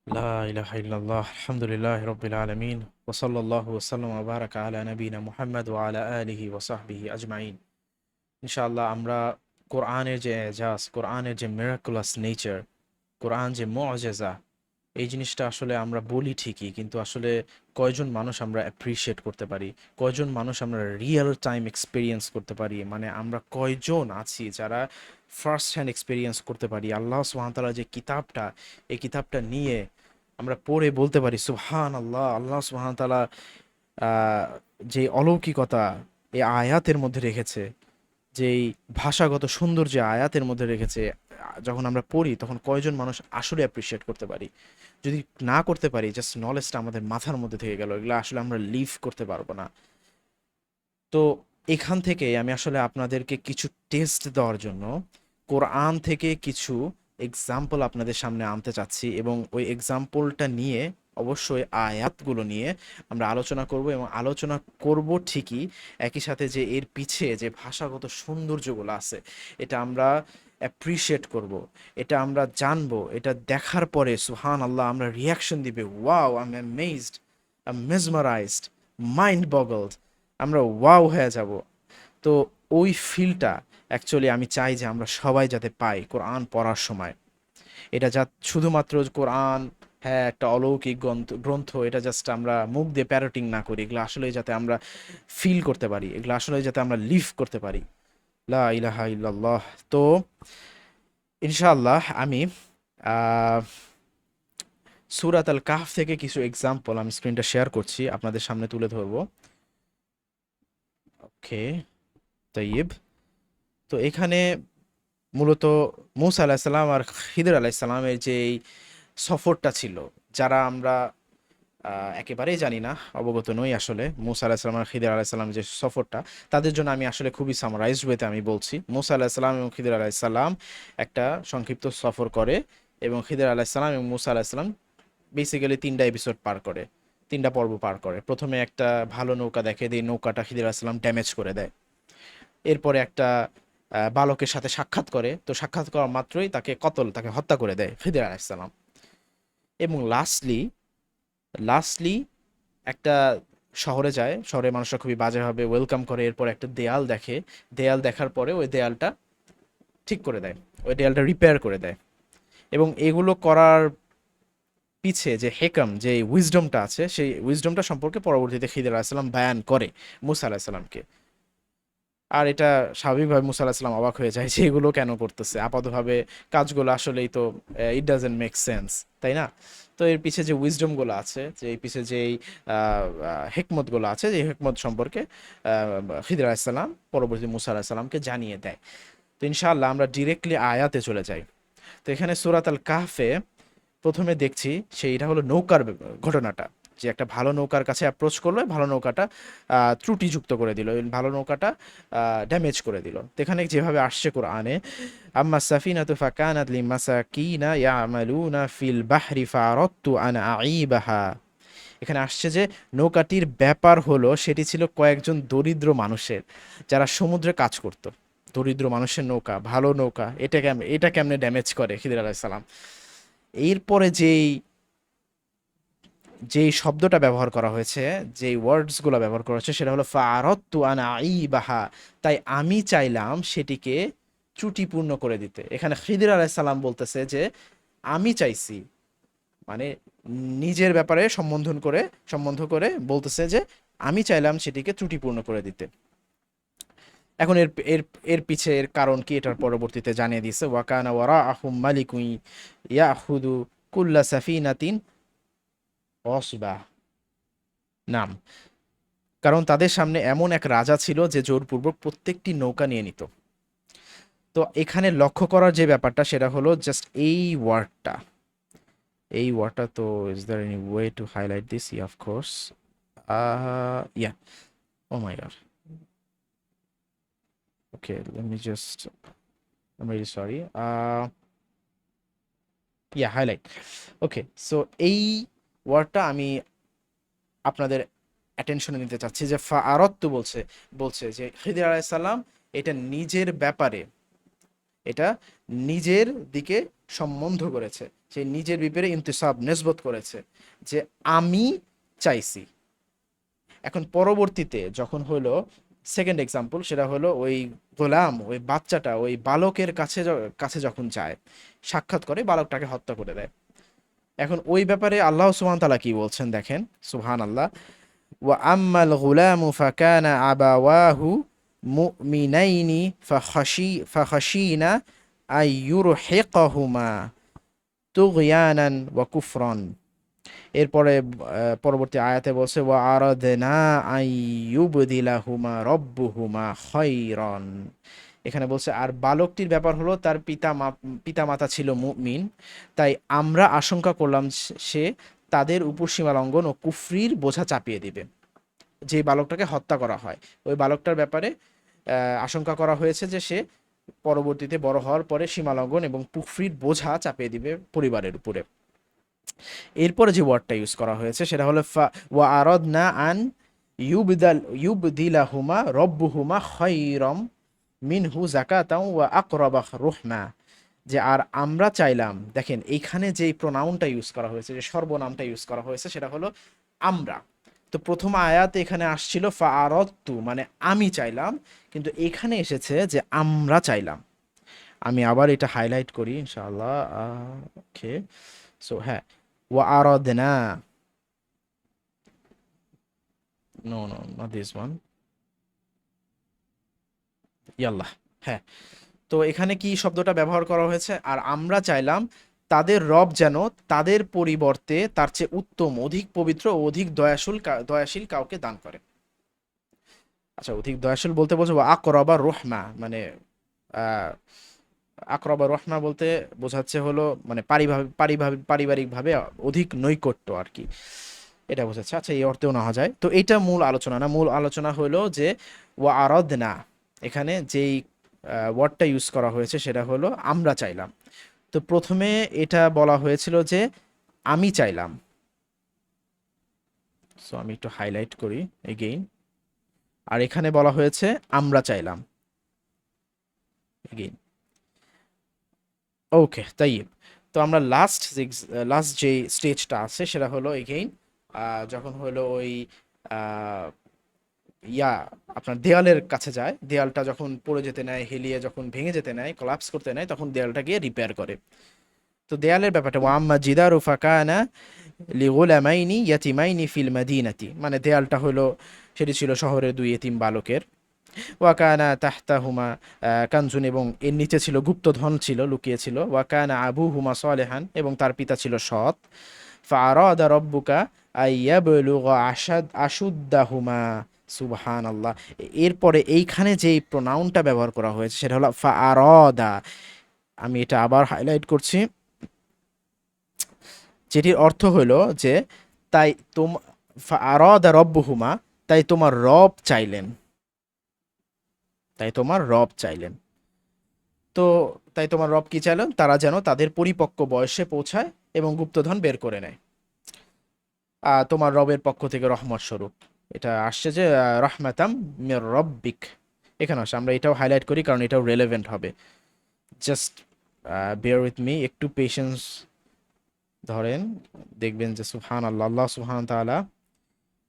لا إله إلا الله الحمد لله رب العالمين وصلى الله وسلم وبارك على نبينا মুহাম্মদ وعلى آله وصحبه أجمعين ইনশাআল্লাহ আমরা কোরআনের যে এজাজ, কোরআনের যে মিরাকুলাস নেচার, কোরআন যে মুআজিজা, এই জিনিসটা আসলে আমরা বলি ঠিকই, কিন্তু আসলে কয়জন মানুষ আমরা অ্যাপ্রিসিয়েট করতে পারি, কয়জন মানুষ আমরা রিয়েল টাইম এক্সপিরিয়েন্স করতে পারি, মানে আমরা কয়জন আছি যারা ফার্স্ট হ্যান্ড এক্সপিরিয়েন্স করতে পারি আল্লাহ সুবহানাহু ওয়া তাআলার যে কিতাবটা, এই কিতাবটা নিয়ে আমরা পড়ে বলতে পারি সুবহান আল্লাহ, আল্লাহ সুবহান তাআলা আহ, যে অলৌকিকতা এই আয়াতের মধ্যে রেখেছে, যেই ভাষাগত সৌন্দর্য আয়াতের মধ্যে রেখেছে, যখন আমরা পড়ি তখন কয়জন মানুষ আসলে অ্যাপ্রিসিয়েট করতে পারি। যদি না করতে পারি, জাস্ট নলেজটা আমাদের মাথার মধ্যে থেকে গেল, এগুলো আসলে আমরা লিভ করতে পারবো না। তো এখান থেকে আমি আসলে আপনাদেরকে কিছু টেস্ট দেওয়ার জন্য কোরআন থেকে কিছু এক্সাম্পল আপনাদের সামনে আনতে চাচ্ছি, এবং ওই এক্সাম্পলটা নিয়ে, অবশ্যই আয়াতগুলো নিয়ে আমরা আলোচনা করব, এবং আলোচনা করব ঠিকই, একই সাথে যে এর পিছে যে ভাষাগত সৌন্দর্যগুলো আছে এটা আমরা অ্যাপ্রিসিয়েট করব, এটা আমরা জানবো, এটা দেখার পরে সুহান আল্লাহ আমরা রিয়াকশন দিবে, wow I am amazed, I am mesmerized, mind boggled, আমরা ওয়াও হয়ে যাব। তো ওই ফিলটা অ্যাকচুয়ালি আমি চাই যে আমরা সবাই যাতে পাই কোরআন পড়ার সময়। এটা যা শুধুমাত্র কোরআন, হ্যাঁ একটা অলৌকিক গ্রন্থ গ্রন্থ, এটা জাস্ট আমরা মুখ দিয়ে প্যারোটিং না করি, এগুলো আসলে যাতে আমরা ফিল করতে পারি, এগুলো আসলে যাতে আমরা লিভ করতে পারি। লা ইলাহা ইল্লাল্লাহ। তো ইনশাআল্লাহ আমি আহ সূরাত আল কাহফ থেকে কিছু এক্সাম্পল আমি স্ক্রিনটা শেয়ার করছি, আপনাদের সামনে তুলে ধরবো। ওকে, তাইয়িব। তো এখানে মূলত মূসা আলাহিসাল্লাম আর খিদর আলাহিসাল্লামের যে এই সফরটা ছিল, যারা আমরা একেবারেই জানি না, অবগত নই আসলে মূসা আলাহিসাল্লাম আর খিদর আলাহিসাল্লাম যে সফরটা, তাদের জন্য আমি আসলে খুবই সামারাইজড ওয়েতে আমি বলছি। মূসা আলাহিসাল্লাম এবং খিদর আলাহিসাল্লাম একটা সংক্ষিপ্ত সফর করে, এবং খিদর আলাহিসাল্লাম এবং মূসা আলাহিসাল্লাম বেসিক্যালি তিনটা এপিসোড পার করে, তিনটা পর্ব পার করে। প্রথমে একটা ভালো নৌকা দেখে, দিয়ে নৌকাটা খিদর আলাহিসাল্লাম ড্যামেজ করে দেয়। এরপরে একটা বালকের সাথে সাক্ষাৎ করে, তো সাক্ষাৎ করা মাত্রই তাকে হত্যা করে দেয় খিদির আলাইহিসসালাম। এবং লাস্টলি একটা শহরে যায়, শহরে মানুষরা খুবই বাজেভাবে ওয়েলকাম করে, এরপর একটা দেয়াল দেখে, দেয়াল দেখার পরে ওই দেয়ালটা ঠিক করে দেয়, ওই দেয়ালটা রিপেয়ার করে দেয়। এবং এগুলো করার পিছে যে হেকাম, যে উইজডমটা আছে, সেই উইজডমটা সম্পর্কে পরবর্তীতে খিদির আলাইহিসসালাম বায়ান করে মুসা আলাহিসাল্লামকে। আর এটা স্বাভাবিকভাবে মুসা আলাহিসাল্লাম অবাক হয়ে যায় যে এগুলো কেন করতেছে আপাতভাবে, কাজগুলো আসলেই তো ইট ডাজেন্ট মেক সেন্স, তাই না? তো এর পিছে যে উইজডমগুলো আছে, যে এই পিছে যেই হেকমতগুলো আছে, যে হেকমত সম্পর্কে খিদির আলাইহিসসালাম পরবর্তী মুসা আলাহিসাল্লামকে জানিয়ে দেয়। তো ইনশাআল্লাহ আমরা ডিরেক্টলি আয়াতে চলে যাই। তো এখানে সূরাত আল কাহফে প্রথমে দেখছি সেইটা হলো নৌকার ঘটনাটা, যে একটা ভালো নৌকার কাছে অ্যাপ্রোচ করলো, ভালো নৌকাটা ত্রুটিযুক্ত করে দিল, ভালো নৌকাটা ড্যামেজ করে দিল। তো এখানে যেভাবে আসছে কোরআনে, আম্মা সাফিনাতু ফাকানাত লিমাসাকিনা ইয়ামালুনা ফিল বাহরি ফারাদতু আন আইবাহা। এখানে আসছে যে নৌকাটির ব্যাপার হলো সেটি ছিল কয়েকজন দরিদ্র মানুষের, যারা সমুদ্রে কাজ করত। দরিদ্র মানুষের নৌকা, ভালো নৌকা, এটা কেমনে ড্যামেজ করে খিদির আলাইহিস সালাম। এরপরে যেই শব্দটা ব্যবহার করা হয়েছে, যেই ওয়ার্ডসগুলো ব্যবহার করা হয়েছে, সেটা হলো ফারাদতু আন আইবাহা, তাই আমি চাইলাম সেটিকে ত্রুটিপূর্ণ করে দিতে। এখানে খিদির আলাইহিস সালাম বলতেছে যে আমি চাইছি, মানে নিজের ব্যাপারে সম্বন্ধ করে বলতেছে যে আমি চাইলাম সেটিকে ত্রুটিপূর্ণ করে দিতে। এখন এর এর এর পিছে এর কারণ কি, এটার পরবর্তীতে জানিয়ে দিয়েছে, ওয়াকানা ওয়ারাআহুম মালিকুন ইয়াখুদু কুল্লা সাফিনাতিন গসবা। নাম, কারণ তাদের সামনে এমন এক রাজা ছিল যে জোরপূর্বক প্রত্যেকটি নৌকা নিয়ে নিত। তো এখানে লক্ষ্য করার যে ব্যাপারটা সেটা হলো জাস্ট এই ওয়ার্ডটা তো, is there any way to highlight this? Yeah of course, yeah, oh my god, okay let me just, I am really sorry, yeah highlight. Okay, so এই ওয়ার্ডটা আমি আপনাদের অ্যাটেনশনে নিতে চাচ্ছি, যে ফাআরাদতু বলছে যে খিদির আলাইহিস সালাম এটা নিজের ব্যাপারে, এটা নিজের দিকে সম্বন্ধ করেছে, সে নিজের ব্যাপারে ইন্তিসাব নেসবত করেছে যে আমি চাইছি। এখন পরবর্তীতে যখন হলো সেকেন্ড এক্সাম্পল, সেটা হলো ওই গোলাম, ওই বাচ্চাটা ওই বালকের কাছে যখন যায়, সাক্ষাৎ করে, বালকটাকে হত্যা করে দেয়। এখন ওই ব্যাপারে আল্লাহ সুবহান তাআলা কি বলছেন দেখেন, সুবহান আল্লাহ। ওয়া আম্মাল গুলামু ফাকানা আবাওয়াহু মুমিনাইনি ফাখাশিনা আইয়ুরহিকাহুমা তুগয়ানান ওয়া কুফরান। এরপরে পরবর্তী আয়াতে বলছে ওয়া আরাদনা আইয়ুবদিলাহুমা রব্বুহুমা খায়রান। এখানে বলছে আর বালকটির ব্যাপার হলো তার পিতামাতা ছিল মুমিন, তাই আমরা আশঙ্কা করলাম সে তাদের উপর সীমা লঙ্ঘন ও কুফরির বোঝা চাপিয়ে দিবে। যে বালকটাকে হত্যা করা হয়, ওই বালকটার ব্যাপারে আশঙ্কা করা হয়েছে যে সে পরবর্তীতে বড় হওয়ার পরে সীমালঙ্ঘন এবং কুফরির বোঝা চাপিয়ে দিবে পরিবারের উপরে। এরপরে যে ওয়ার্ডটা ইউজ করা হয়েছে সেটা হলো ওয়া আরাদনা আন ইউবদিলাহুমা রব্বুহুমা খায়রাম মিনহু যাকাতাও ওয়া আকরাবা রুহমা। যে আর আমরা চাইলাম, দেখেন এইখানে যে প্রোনাউনটা ইউজ করা হয়েছে, যে সর্বনামটা ইউজ করা হয়েছে সেটা হলো আমরা। তো প্রথম আয়াতে এখানে আসছিল ফাআরাদতু মানে আমি চাইলাম, কিন্তু এখানে এসেছে যে আমরা চাইলাম। আমি আবার এটা হাইলাইট করি ইনশাআল্লাহ। ওকে, সো হ্যাঁ, ওয়া আরাদনা, no no not this one, ইয়াল্লাহ, হ্যাঁ। তো এখানে কি শব্দটা ব্যবহার করা হয়েছে, আর আমরা চাইলাম তাদের রব যেন তাদের পরিবর্তে তার চেয়ে উত্তম, অধিক পবিত্র ও অধিক দয়াশীল কাউকে দান করে। আচ্ছা, অধিক দয়াশীল বলতে বলছে আকরবা রহমা, মানে আহ আকরবা রহমা বলতে বোঝাচ্ছে হলো মানে পারিবারিকভাবে অধিক নৈকট্য আর কি, এটা বোঝাচ্ছে। আচ্ছা, এই অর্থেও নেওয়া যায়। তো এটা মূল আলোচনা না, মূল আলোচনা হলো যে ওয়া আরাদনা, এখানে যেই ওয়ার্ডটা ইউজ করা হয়েছে সেটা হলো আমরা চাইলাম। তো প্রথমে এটা বলা হয়েছিল যে আমি চাইলাম, সো আমি একটু হাইলাইট করি এগেইন। আর এখানে বলা হয়েছে আমরা চাইলাম এগেইন। ওকে, তাই তো আমরা লাস্ট যে স্টেজটা আছে সেটা হলো এগেইন যখন হলো ওই আহ, ইয়া আপনার দেয়ালের কাছে যায়, দেয়ালটা যখন পড়ে যেতে নেয়, হেলিয়ে যখন ভেঙে যেতে নেয়, কোলাপস করতে নেয়, তখন দেয়ালটা গিয়ে রিপেয়ার করে। তো দেয়ালের ব্যাপারটা ওয়াম্মা জিদারু ফাকানা লিগুলামাইনি ইয়াতিমাইনি ফিল মাদিনাতি, মানে দেয়ালটা হলো সেটি ছিল শহরের দুই এতিম বালকের। ওয়াকানা তাহতাহুমা কানজুন, এবং এর নিচে ছিল গুপ্তধন, ছিল লুকিয়ে ছিল। ওয়াকানা আবুহুমা সালেহান, এবং তার পিতা ছিল সৎ। ফাআরাদা রব্বুকা আইয়াবলুগা আশুদ্দাহুমা। সুবহান আল্লাহ। এরপরে এইখানে যে প্রোনাউনটা ব্যবহার করা হয়েছে সেটা হলো ফাআরাদা। আমি এটা আবার হাইলাইট করছি, যেটির অর্থ হলো যে তাই ফাআরাদা রব্বুহুমা, তাই তোমার রব চাইলেন, তাই তোমার রব চাইলেন। তো তাই তোমার রব কি চাইলেন, তারা যেন তাদের পরিপক্ক বয়সে পৌঁছায় এবং গুপ্তধন বের করে নেয় তোমার রবের পক্ষ থেকে রহমত স্বরূপ। এটা আসছে যে রহমাতাম মির রব্বিক, এখানে আসে। আমরা এটাও হাইলাইট করি কারণ এটাও রেলেভেন্ট হবে। জাস্ট বেয়ার উইথ মি, একটু পেশেন্স ধরেন, দেখবেন যে সুবহান আল্লাহ, আল্লাহ সুবহান তাআলা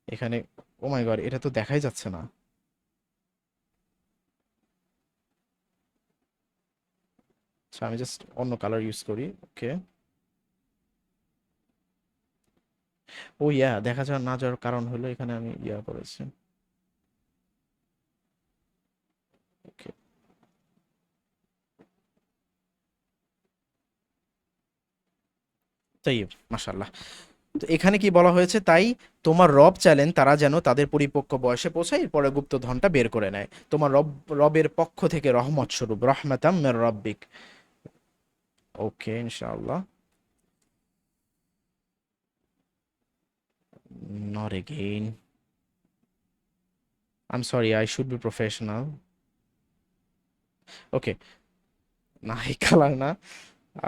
এখানে, ও মাই গড, এটা তো দেখাই যাচ্ছে না। আচ্ছা, আমি জাস্ট অন্য কালার ইউজ করি। ওকে, ও ইয়া, দেখা যাওয়া না যাওয়ার কারণ হলো এখানে আমি ইয়া করেছি। ওকে, তাই মাশাআল্লাহ। তো এখানে কি বলা হয়েছে, তাই তোমার রব চাইলেন তারা যেন তাদের পরিপক্ক বয়সে পৌঁছায়, এরপরে গুপ্ত ধনটা বের করে নেয় তোমার রবের পক্ষ থেকে রহমত স্বরূপ, রহমাতাম মির রব্বিক। ওকে, ইনশাআল্লাহ। Not again, I am sorry, I should be professional. Okay, না এই কালার না।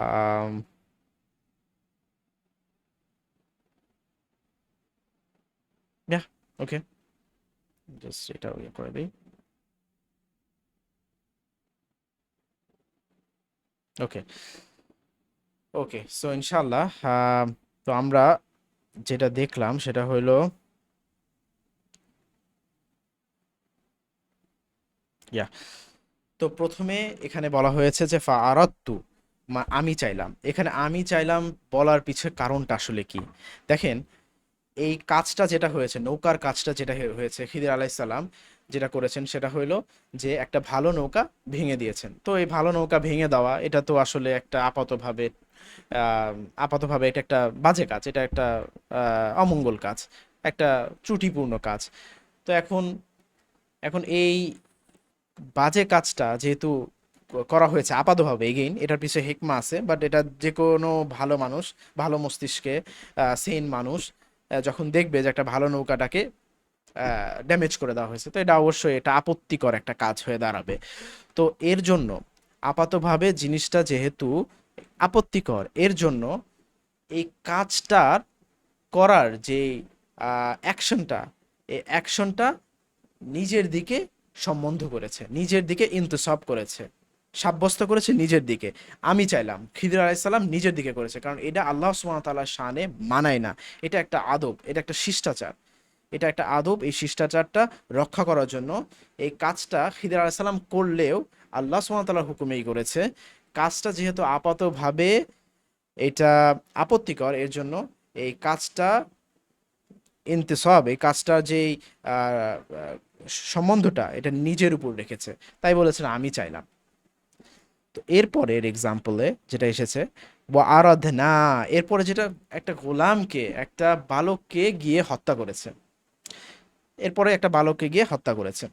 আম, ইয়া, ওকে, জাস্ট এটা ইয়ে করে দিই। ওকে, ওকে, সো ইনশাল্লাহ তো আমরা যেটা দেখলাম সেটা হলো, ইয়া, তো প্রথমে এখানে বলা হয়েছে যে ফা আরাত্তু, আমি চাইলাম। এখানে আমি চাইলাম বলার পিছে কারণটা আসলে কি? দেখেন, এই কাজটা যেটা হয়েছে, নৌকার কাজটা যেটা হয়েছে, খিদির আলাইসাল্লাম যেটা করেছেন সেটা হইলো যে একটা ভালো নৌকা ভেঙে দিয়েছেন। তো এই ভালো নৌকা ভেঙে দেওয়া এটা তো আসলে একটা আহ, আপাতভাবে এটা একটা বাজে কাজ, এটা একটা অমঙ্গল কাজ, একটা ত্রুটিপূর্ণ কাজ। তো এখন এখন এই বাজে কাজটা যেহেতু করা হয়েছে আপাতভাবে, এগেইন এটার পিছনে হেকমা আছে, বাট এটা যে কোনো ভালো মানুষ, ভালো মস্তিষ্কে সেন মানুষ যখন দেখবে যে একটা ভালো নৌকাটাকে ড্যামেজ করে দেওয়া হয়েছে, তো এটা অবশ্যই এটা আপত্তিকর একটা কাজ হয়ে দাঁড়াবে। তো এর জন্য আপাতভাবে জিনিসটা যেহেতু আপত্তিকর, এর জন্য এই কাজটার করার যে অ্যাকশনটা, এই অ্যাকশনটা নিজের দিকে সম্বন্ধ করেছে, নিজের দিকে ইন্তেসাব করেছে, সাব্যস্ত করেছে নিজের দিকে। আমি চাইলাম, খিদির আলাইসাল্লাম নিজের দিকে করেছে, কারণ এটা আল্লাহ সুবহানাহু ওয়া তাআলার শানে মানায় না। এটা একটা আদব, এটা একটা শিষ্টাচার, এটা একটা আদব। এই শিষ্টাচারটা রক্ষা করার জন্য এই কাজটা খিদির আলাইসাল্লাম করলেও আল্লাহ সুবহানাহু ওয়া তাআলার হুকুমেই করেছে। কাজটা যেহেতু আপাতভাবে এটা আপত্তিকর, এর জন্য এই কাজটা ইন্তেসাব, এই কাজটার যেই সম্বন্ধটা এটা নিজের উপর রেখেছে, তাই বলেছেন আমি চাইলাম। তো এরপরের এক্সাম্পলে যেটা এসেছে ওয়া আরাধনা, এরপরে যেটা একটা গোলামকে, একটা বালককে গিয়ে হত্যা করেছে, এরপরে একটা বালককে গিয়ে হত্যা করেছে।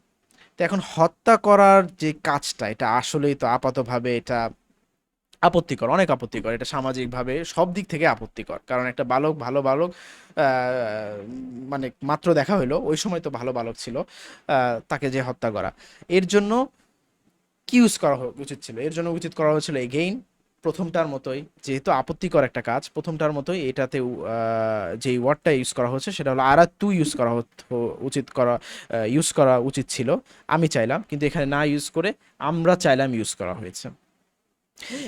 তো এখন হত্যা করার যে কাজটা, এটা আসলেই তো আপাতভাবে এটা আপত্তিকর, অনেক আপত্তিকর, এটা সামাজিকভাবে সব দিক থেকে আপত্তিকর। কারণ একটা বালক, ভালো বালক, মানে মাত্র দেখা হইলো, ওই সময় তো ভালো বালক ছিল, তাকে যে হত্যা করা, এর জন্য কি ইউজ করা উচিত ছিল? এর জন্য উচিত করা হয়েছিল এগেইন প্রথমটার মতোই, যেহেতু আপত্তিকর একটা কাজ, প্রথমটার মতোই এটাতে যে ওয়ার্ডটা ইউজ করা হচ্ছে সেটা হলো আরাত্তু ইউজ করা উচিত করা, ইউজ করা উচিত ছিল আমি চাইলাম, কিন্তু এখানে না ইউজ করে আমরা চাইলাম ইউজ করা হয়েছে।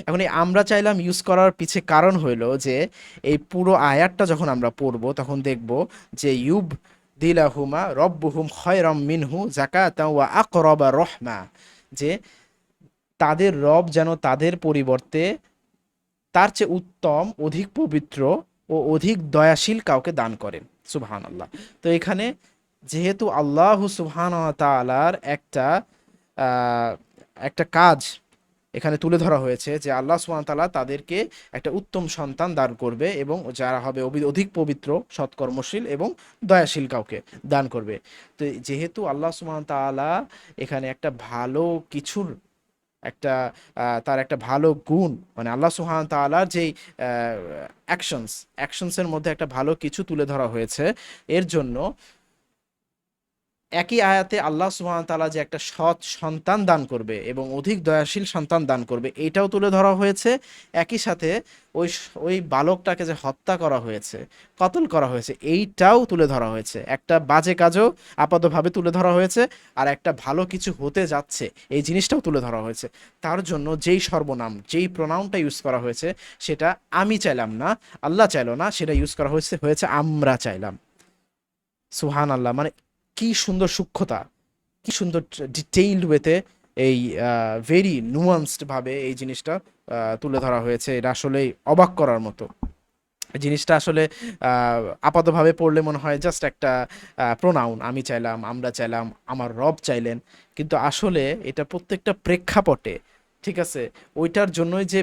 এখন এই আমরা চাইলাম ইউজ করার পিছে কারণ হইলো যে এই পুরো আয়াতটা যখন আমরা পড়বো তখন দেখব যে ইউব দিলাহুমা রব্বুহুম খয়রাম মিনহু জাকাতাও ওয়া আকরাবা রহমা, যে তাদের রব যেন তাদের পরিবর্তে তার চেয়ে উত্তম, অধিক পবিত্র ও অধিক দয়াশীল কাউকে দান করেন। সুবহানাল্লাহ। তো এখানে যেহেতু আল্লাহ সুবহানাহু ওয়া তাআলার আহ, একটা কাজ এখানে তুলে ধরা হয়েছে যে আল্লাহ সুবহানাহু ওয়া তাআলা তাদেরকে একটা উত্তম সন্তান দান করবে এবং যারা হবে অধিক পবিত্র, সৎকর্মশীল এবং দয়াশীল কাউকে দান করবে। তো যেহেতু আল্লাহ সুবহানাহু ওয়া তাআলা এখানে একটা ভালো কিছুর একটা তার একটা ভালো গুণ, মানে আল্লাহ সুবহানাহু ওয়া তাআলার যেই অ্যাকশনসের মধ্যে একটা ভালো কিছু তুলে ধরা হয়েছে, এর জন্য একই আয়াতে আল্লাহ সুবহানাহু ওয়া তাআলা যে একটা সৎ সন্তান দান করবে এবং অধিক দয়াশীল সন্তান দান করবে এটাও তুলে ধরা হয়েছে। একই সাথে ওই বালকটাকে যে হত্যা করা হয়েছে, কতল করা হয়েছে, এইটাও তুলে ধরা হয়েছে। একটা বাজে কাজও আপাতভাবে তুলে ধরা হয়েছে, আর একটা ভালো কিছু হতে যাচ্ছে এই জিনিসটাও তুলে ধরা হয়েছে। তার জন্য যেই সর্বনাম, যেই প্রোনাউনটা ইউজ করা হয়েছে সেটা আমি চাইলাম না, আল্লাহ চাইলো না, সেটা ইউজ করা হয়েছে হয়েছে আমরা চাইলাম। সুবহান আল্লাহ, মানে কি সুন্দর সূক্ষ্মতা, কি সুন্দর ডিটেইলড ওয়েতে এই ভেরি নুয়ান্সড ভাবে এই জিনিসটা তুলে ধরা হয়েছে। এটা আসলেই অবাক করার মতো। এই জিনিসটা আসলে আপাতভাবে পড়লে মনে হয় জাস্ট একটা প্রোনাউন, আমি চাইলাম, আমরা চাইলাম, আমার রব চাইলেন, কিন্তু আসলে এটা প্রত্যেকটা প্রেক্ষাপটে, ঠিক আছে, ওইটার জন্যই যে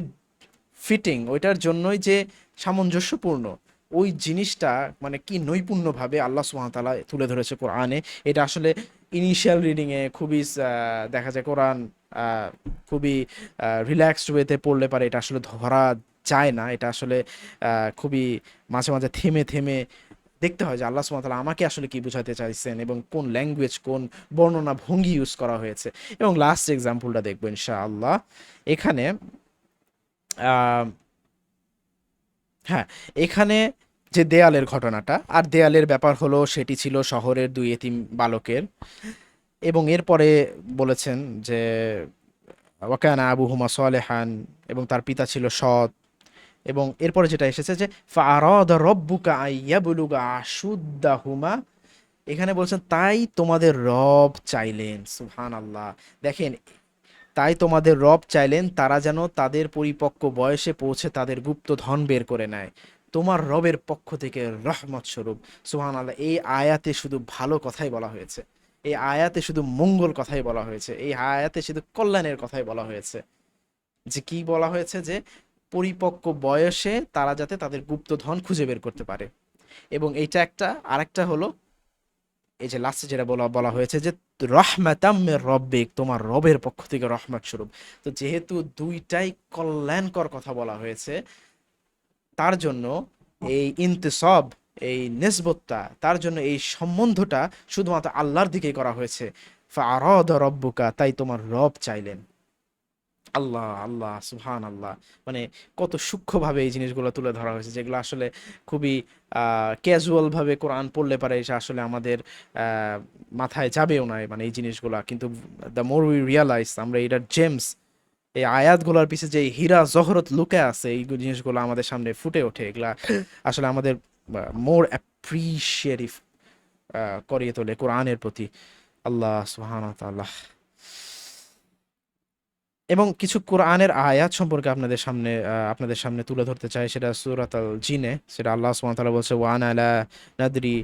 ফিটিং, ওইটার জন্যই যে সামঞ্জস্যপূর্ণ, ওই জিনিসটা মানে কি নৈপুণ্যভাবে আল্লাহ সুবহানাহু ওয়া তাআলা তুলে ধরেছে কোরআনে। এটা আসলে ইনিশিয়াল রিডিংয়ে খুবই দেখা যায় কোরআন আহ, খুবই রিল্যাক্সড ওয়েতে পড়লে পারে এটা আসলে ধরা যায় না। এটা আসলে খুবই মাঝে মাঝে থেমে থেমে দেখতে হয় যে আল্লাহ সুবহানাহু ওয়া তাআলা আমাকে আসলে কি বোঝাতে চাইছেন এবং কোন ল্যাঙ্গুয়েজ, কোন বর্ণনা ভঙ্গি ইউজ করা হয়েছে। এবং লাস্ট এক্সাম্পলটা দেখবো ইনশাআল্লাহ। এখানে আহ, হ্যাঁ, এখানে যে দেয়ালের ঘটনাটা, আর দেয়ালের ব্যাপার হলো সেটি ছিল শহরের দুই এতিম বালকের, এবং এরপরে বলেছেন যে ওয়াকানা আবুহুমা সালেহান, এবং তার পিতা ছিল সৎ। এবং এরপরে যেটা এসেছে যে ফাআরাদা রব্বুকা আইয়াবলুগা আশুদ্দাহুমা, এখানে বলছেন তাই তোমাদের রব চাইলেন, সুবহানাল্লাহ। দেখেন, তাই তোমাদের রব চাইলেন তারা যেন তাদের পরিপক্ক বয়সে পৌঁছে তাদের গুপ্ত ধন বের করে নেয় তোমার রবের পক্ষ থেকে রহমত স্বরূপ। সুবহানাল্লাহ, এই আয়াতে শুধু ভালো কথাই বলা হয়েছে, এই আয়াতে শুধু মঙ্গল কথাই বলা হয়েছে, এই আয়াতে শুধু কল্যাণের কথাই বলা হয়েছে। যে কি বলা হয়েছে, যে পরিপক্ক বয়সে তারা যাতে তাদের গুপ্ত ধন খুঁজে বের করতে পারে। এবং এইটা একটা, আরেকটা হলো এই যে লাস্টে যেটা বলা বলা হয়েছে যে রহমাতাম মির রব্বিক, তোমার রবের পক্ষ থেকে রহমত স্বরূপ। তো যেহেতু দুইটাই কল্যাণকর কথা বলা হয়েছে, তার জন্য এই ইন্তিসব, এই নিসবতটা, তার জন্য এই সম্বন্ধটা শুধুমাত্র আল্লাহর দিকেই করা হয়েছে। ফাআরাদা রব্বুকা, তাই তোমার রব চাইলেন। আল্লাহ আল্লাহ সুবহান আল্লাহ, মানে কত সূক্ষ্মভাবে এই জিনিসগুলো তুলে ধরা হয়েছে, যেগুলো আসলে খুবই ক্যাজুয়াল ভাবে কোরআন পড়লে পারে এটা আসলে আমাদের মাথায় যাবেও না, মানে এই জিনিসগুলা কিন্তু দ্য মোর উই রিয়ালাইজ, আমরা এটার জেমস, এই আয়াতগুলোর পিছে যে হীরা জহরত লুকে আছে, এই জিনিসগুলো আমাদের সামনে ফুটে ওঠে, এগুলা আসলে আমাদের মোর অ্যাপ্রিসিয়েটিভ করিয়ে তোলে কোরআনের প্রতি। আল্লাহ সুবহানাহু ওয়া তাআলা। এবং কিছু কোরআনের আয়াত সম্পর্কে আপনাদের সামনে তুলে ধরতে চাই, সেটা সূরাত আল জিনে, সেটা আল্লাহ সুবহানাহু ওয়া তাআলা বলছে ওয়া আনা লা নাদরি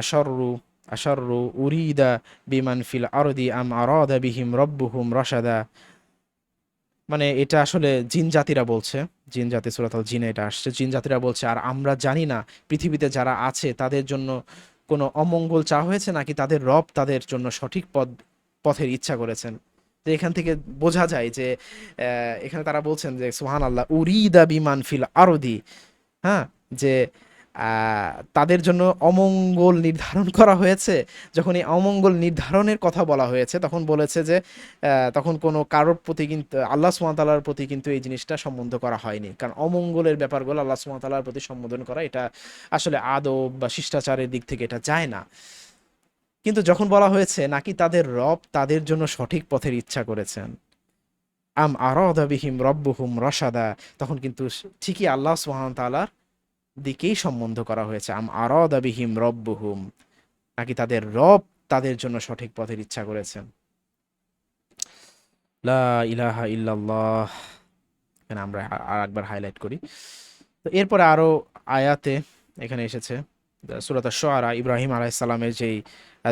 আশাররু আশাররু উরিদা বিমান ফিল আরদি আম আরাদা বিহিম রব্বুহুম রাশাদা। মানে এটা আসলে জিন জাতিরা বলছে, জিন জাতি, সূরাত আল জিনে এটা আসছে, জিন জাতিরা বলছে আর আমরা জানি না পৃথিবীতে যারা আছে তাদের জন্য কোনো অমঙ্গল চাওয়া হয়েছে নাকি তাদের রব তাদের জন্য সঠিক পথের ইচ্ছা করেছেন। তো এখান থেকে বোঝা যায় যে এখানে তারা বলছেন যে সুবহানাল্লাহ উরিদা বিমান ফিল আরদি, হ্যাঁ, যে তাদের জন্য অমঙ্গল নির্ধারণ করা হয়েছে। যখন এই অমঙ্গল নির্ধারণের কথা বলা হয়েছে তখন বলেছে যে তখন কোনো কারোর প্রতি কিন্তু আল্লাহ সুবহানাহু ওয়া তাআলার প্রতি কিন্তু এই জিনিসটা সম্বন্ধ করা হয়নি, কারণ অমঙ্গলের ব্যাপারগুলো আল্লাহ সুবহানাহু ওয়া তাআলার প্রতি সম্বোধন করা এটা আসলে আদব বা শিষ্টাচারের দিক থেকে এটা যায় না। কিন্তু যখন বলা হয়েছে নাকি তাদের রব তাদের জন্য সঠিক পথের ইচ্ছা করেছেন, আম আরাদা বিহিম রব্বুহুম রশাদা, তখন কিন্তু ঠিকই আল্লাহ সুবহানাহু ওয়া তাআলার দিকেই সম্বন্ধ করা হয়েছে। আম আরাদা বিহিম রব্বুহুম, নাকি তাদের রব তাদের জন্য সঠিক পথের ইচ্ছা করেছেন। লা ইলাহা ইল্লাল্লাহ, এখানে আমরা আর একবার হাইলাইট করি। তো এরপরে আরো আয়াতে এখানে এসেছে সূরাত আশ-শুআরা, ইব্রাহিম আলাইহিস সালামের যেই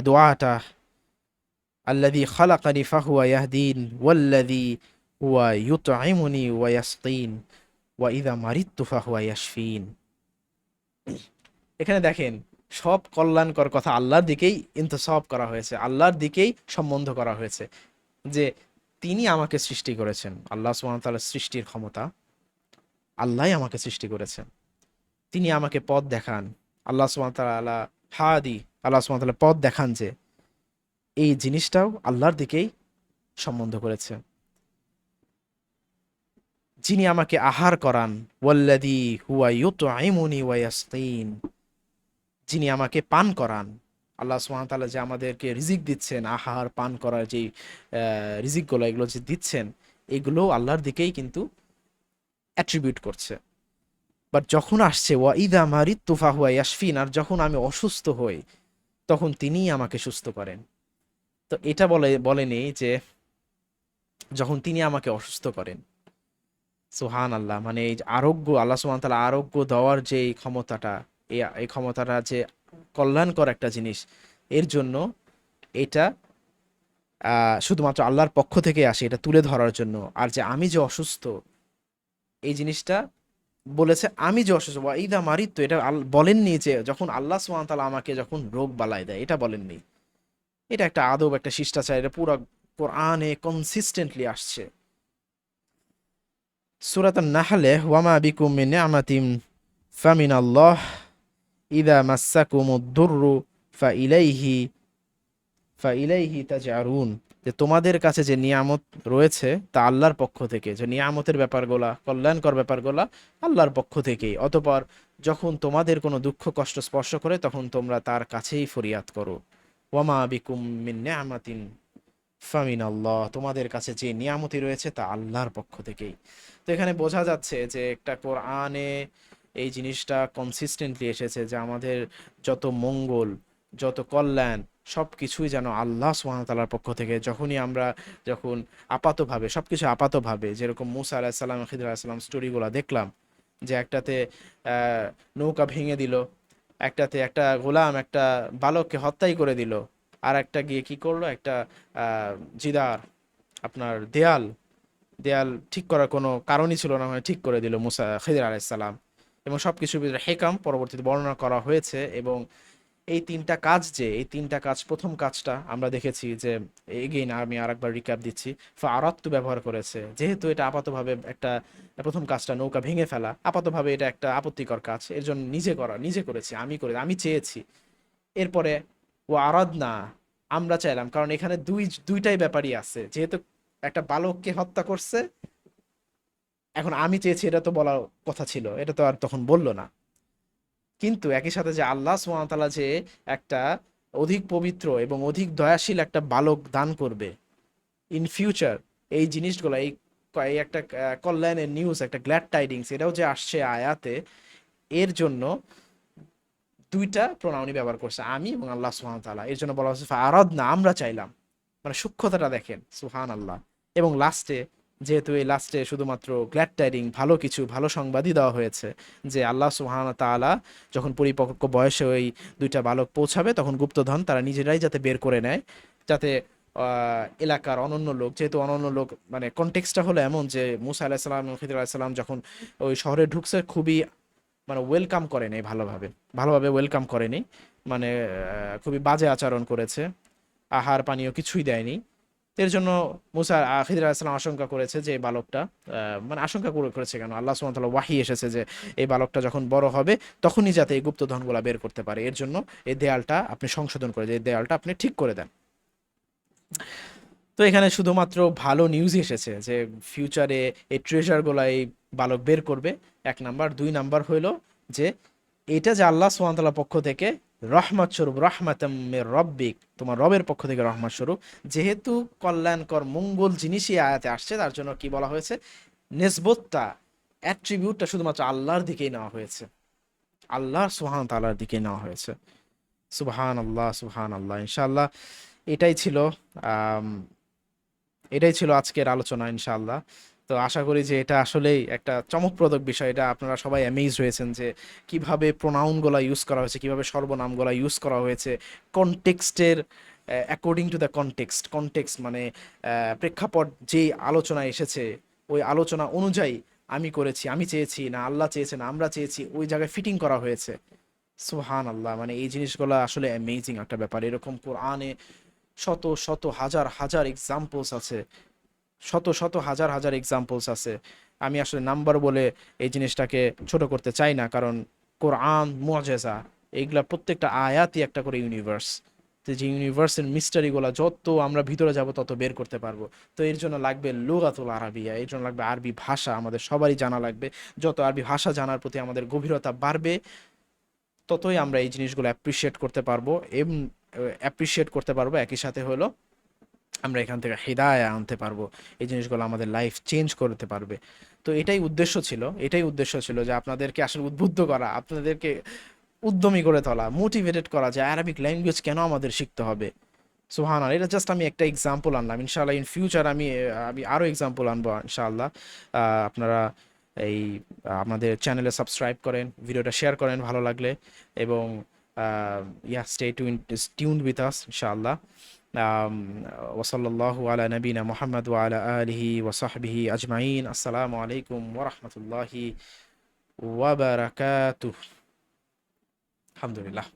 দোয়াটা, আল্লাযী খালাকানি ফাহুয়া ইয়াহদিন ওয়াল্লাযী হুয়া ইউতঈমুনি ওয়া ইয়াসকিন ওয়া ইযা মারিদতু ফাহুয়া ইয়াশফিন। এখানে দেখেন সব কল্যাণকর কথা আল্লাহর দিকেই ইন্তসাব করা হয়েছে, আল্লাহর দিকেই সম্বন্ধ করা হয়েছে, যে তিনি আমাকে সৃষ্টি করেছেন, আল্লাহ সুবহানাহু ওয়া তাআলার সৃষ্টির ক্ষমতা, আল্লাহই আমাকে সৃষ্টি করেছেন, তিনি আমাকে পথ দেখান, আল্লাহ সুবহানাহু ওয়া তাআলা হাদি, আল্লাহ সুবহানাহু ওয়া তাআলা পথ দেখান, যে এই জিনিসটাও আল্লাহর দিকেই সম্বন্ধ করেছে। যিনি আমাকে আহার করান, ওয়াল্লাযী হুয়া ইউতঈমুনি ওয়া ইয়াসকিন, যিনি আমাকে পান করান, আল্লাহ সুবহানাহু ওয়া তাআলা যে আমাদেরকে রিজিক দিচ্ছেন, আহার পান করার যেই রিজিকগুলো এগুলো যে দিচ্ছেন, এগুলো আল্লাহর দিকেই কিন্তু অ্যাট্রিবিউট করছে। বাট যখন আসছে ওয়া ইযা মারিদতু ফাহুয়া ইয়াশফিন, আর যখন আমি অসুস্থ হই তখন তিনিই আমাকে সুস্থ করেন। তো এটা বলেনি যে যখন তিনি আমাকে অসুস্থ করেন, সুবহানাল্লাহ, মানে এই যে আরোগ্য, আল্লাহ সুবহানাহু ওয়া তাআলা আরোগ্য দেওয়ার যে এই ক্ষমতাটা, এই ক্ষমতাটা যে কল্যাণকর একটা জিনিস, এর জন্য এটা শুধুমাত্র আল্লাহর পক্ষ থেকে আসে, এটা তুলে ধরার জন্য। আর যে আমি যে অসুস্থ, এই জিনিসটা বলেছে আমি যে অসুস্থ ওয়া ইযা মারিদতু, এটা বলেননি যে যখন আল্লাহ সুবহানাহু ওয়া তাআলা আমাকে যখন রোগ বালাই দেয়, এটা বলেননি। এটা একটা আদব, একটা শিষ্টাচার, এটা পুরো কোরআনে কনসিস্টেন্টলি আসছে। সূরাত আন-নাহলে ওয়ামা বিকুম মিন নি'মাতিন ফামিনাল্লাহ ইযা মাসসাকুমুদ দুররু ফাইলাইহি ফাইলাইহি তাজআরুন, যে তোমাদের কাছে যে নিয়ামত রয়েছে তা আল্লাহর পক্ষ থেকে, যে নিয়ামতের ব্যাপারগুলা, কল্যাণকর ব্যাপারগুলা আল্লাহর পক্ষ থেকেই, অতঃপর যখন তোমাদের কোনো দুঃখ কষ্ট স্পর্শ করে তখন তোমরা তার কাছেই ফরিয়াদ করো। ওয়ামা বিকুম মিন নি'মাতিন ফামিন আল্লাহ, তোমাদের কাছে যে নিয়ামতি রয়েছে তা আল্লাহর পক্ষ থেকেই। তো এখানে বোঝা যাচ্ছে যে একটা কোরআনে এই জিনিসটা কনসিস্টেন্টলি এসেছে যে আমাদের যত মঙ্গল, যত কল্যাণ, সব কিছুই যেন আল্লাহ সুবহানাহু ওয়া তাআলার পক্ষ থেকে। যখন আপাতভাবে সবকিছু আপাতভাবে, যেরকম মুসা আলাহিস সালাম, খিদর আলাহিস সালাম স্টোরিগুলো দেখলাম, যে একটাতে নৌকা ভেঙে দিল, একটাতে একটা গোলাম একটা বালককে হত্যাই করে দিল, আর একটা গিয়ে কি করলো, একটা জিদার, আপনার দেয়াল দেয়াল ঠিক করার কোনো কারণই ছিল না, মানে ঠিক করে দিল মুসা খিদর আলাইহিস সালাম। এবং সবকিছুর ভিতরে হেকাম পরবর্তীতে বর্ণনা করা হয়েছে। এবং এই তিনটা কাজ, প্রথম কাজটা আমরা দেখেছি যে, এগেইন আমি আরেকবার রিক্যাপ দিচ্ছি, ফারাত্তু ব্যবহার করেছে, যেহেতু এটা আপাতভাবে একটা, প্রথম কাজটা নৌকা ভেঙে ফেলা, আপাতভাবে এটা একটা আপত্তিকর কাজ, এর জন্য নিজে করেছি, আমি চেয়েছি। এরপরে ও আরাদ না, আমরা চাইলাম, কারণ এখানে দুইটাই ব্যাপারই আছে, যেহেতু একটা বালককে হত্যা করছে, এখন আমি চেয়েছি এটা তো বলার কথা ছিল, এটা তো আর তখন বললো না। কিন্তু একই সাথে যে আল্লাহ সুবহানাহু ওয়া তাআলা যে একটা অধিক পবিত্র এবং অধিক দয়াশীল একটা বালক দান করবে ইন ফিউচার, এই জিনিসগুলো, এই একটা কল্যাণের নিউজ, একটা গ্ল্যাড টাইডিংস, এটাও যে আসছে আয়াতে, এর জন্য দুইটা প্রণাউনি ব্যবহার করছে, আমি এবং আল্লাহ সুবহানাহু ওয়া তাআলা। এর জন্য বলা হচ্ছে ফারাদনা, আমরা চাইলাম, মানে সূক্ষ্মতাটা দেখেন, সুবহান আল্লাহ। এবং লাস্টে, যেহেতু এই লাস্টে শুধুমাত্র গ্ল্যাড টাইডিং, ভালো কিছু, ভালো সংবাদই দেওয়া হয়েছে, যে আল্লাহ সুবহানাহু ওয়া তাআলা যখন পরিপক্ক বয়সে ওই দুইটা বালক পৌঁছাবে, তখন গুপ্তধন তারা নিজেরাই যাতে বের করে নেয়, যাতে এলাকার অনন্য লোক, যেহেতু অনন্য লোক, মানে কনটেক্সটটা হলো এমন যে মুসা আলাহিস সালাম এবং খিদর আলাহিস সালাম যখন ওই শহরে ঢুকছে, খুবই মানে ওয়েলকাম করেনি, ভালোভাবে ওয়েলকাম করেনি, মানে খুবই বাজে আচরণ করেছে, আহার পানীয় কিছুই দেয়নি। এর জন্য মুসা খিদর আলাইহিস সালাম আশঙ্কা করেছে যে এই বালকটা, মানে আশঙ্কা করেছে কেন, আল্লাহ সুবহানাহু ওয়া তাআলা ওয়াহি এসেছে যে এই বালকটা যখন বড় হবে তখনই যাতে এই গুপ্তধনগুলা বের করতে পারে, এর জন্য এই দেয়ালটা আপনি সংশোধন করে দেন, এই দেয়ালটা আপনি ঠিক করে দেন। তো এখানে শুধুমাত্র ভালো নিউজই এসেছে যে ফিউচারে এই ট্রেজারগুলা এই বালক বের করবে, এক নাম্বার। দুই নাম্বার হইলো যে এটা যে আল্লাহ সুবহানাহু ওয়া তাআলার পক্ষ থেকে রহমত স্বরূপ, রহমাতাম মির রব্বিক, তোমার রবের পক্ষ থেকে রহমত স্বরূপ, যেহেতু কল্যাণকর মঙ্গল জিনিসই আয়াতে আসছে, তার জন্য কি বলা হয়েছে, নেসবতটা, অ্যাট্রিবিউটটা শুধুমাত্র আল্লাহর দিকেই নেওয়া হয়েছে, আল্লাহ সুবহানাহু ওয়া তাআলার দিকে নেওয়া হয়েছে। সুবহানাল্লাহ, সুবহানাল্লাহ। ইনশাআল্লাহ এটাই ছিল আম, এটাই ছিল আজকের আলোচনা, ইনশাআল্লাহ। তো আশা করি যে এটা আসলেই একটা চমকপ্রদ বিষয়, এটা আপনারা সবাই অ্যামেজড হয়েছেন যে কিভাবে প্রোনাউনগুলা ইউজ করা হয়েছে, কিভাবে সর্বনামগুলা ইউজ করা হয়েছে, কনটেক্সটের অ্যাকর্ডিং টু দ্য কনটেক্সট, মানে প্রেক্ষাপট যেই আলোচনা এসেছে, ওই আলোচনা অনুযায়ী আমি করেছি, আমি চেয়েছি না আল্লাহ চেয়েছেন, আমরা চেয়েছি, ওই জায়গায় ফিটিং করা হয়েছে। সুবহান আল্লাহ, মানে এই জিনিসগুলো আসলে অ্যামেজিং একটা ব্যাপার। এরকম কোরআনে শত শত হাজার হাজার এক্সাম্পলস আছে, শত শত হাজার হাজার এক্সাম্পলস আছে। আমি আসলে নাম্বার বলে এই জিনিসটাকে ছোট করতে চাই না, কারণ কোরআন মুআজিজা, এইগুলা প্রত্যেকটা আয়াতই একটা করে ইউনিভার্স। তো যে ইউনিভার্সের মিস্টারিগুলো যত আমরা ভিতরে যাব তত বের করতে পারবো। তো এর জন্য লাগবে লুগাতুল আরাবিয়া, এর জন্য লাগবে আরবি ভাষা, আমাদের সবারই জানা লাগবে। যত আরবি ভাষা জানার প্রতি আমাদের গভীরতা বাড়বে, ততই আমরা এই জিনিসগুলো অ্যাপ্রিসিয়েট করতে পারবো। এবং অ্যাপ্রিসিয়েট করতে পারবো, একই সাথে হলো আমরা এখান থেকে হিদায়া আনতে পারবো, এই জিনিসগুলো আমাদের লাইফ চেঞ্জ করতে পারবে। তো এটাই উদ্দেশ্য ছিল যে আপনাদেরকে আসলে উদ্বুদ্ধ করা, আপনাদেরকে উদ্যমী করে তোলা, মোটিভেটেড করা, যে আরবিক ল্যাঙ্গুয়েজ কেন আমাদের শিখতে হবে। সুবহানাল্লাহ, এটা জাস্ট আমি একটা এক্সাম্পল আনলাম, ইনশাআল্লাহ ইন ফিউচার আমি আরো এক্সাম্পল আনবো ইনশাআল্লাহ। আপনারা এই আমাদের চ্যানেলে সাবস্ক্রাইব করেন, ভিডিওটা শেয়ার করেন ভালো লাগলে, এবং স্টে টিউনড উইথ আস ইনশাআল্লাহ। ওয়াসাল্লাল্লাহু আলা নবিনা মুহাম্মদ ওয়া আলা আলিহি ওয়া সাহবিহি আজমাইন। আসসালামু আলাইকুম ওয়া রাহমাতুল্লাহি ওয়া বারাকাতুহু। আলহামদুলিল্লাহ।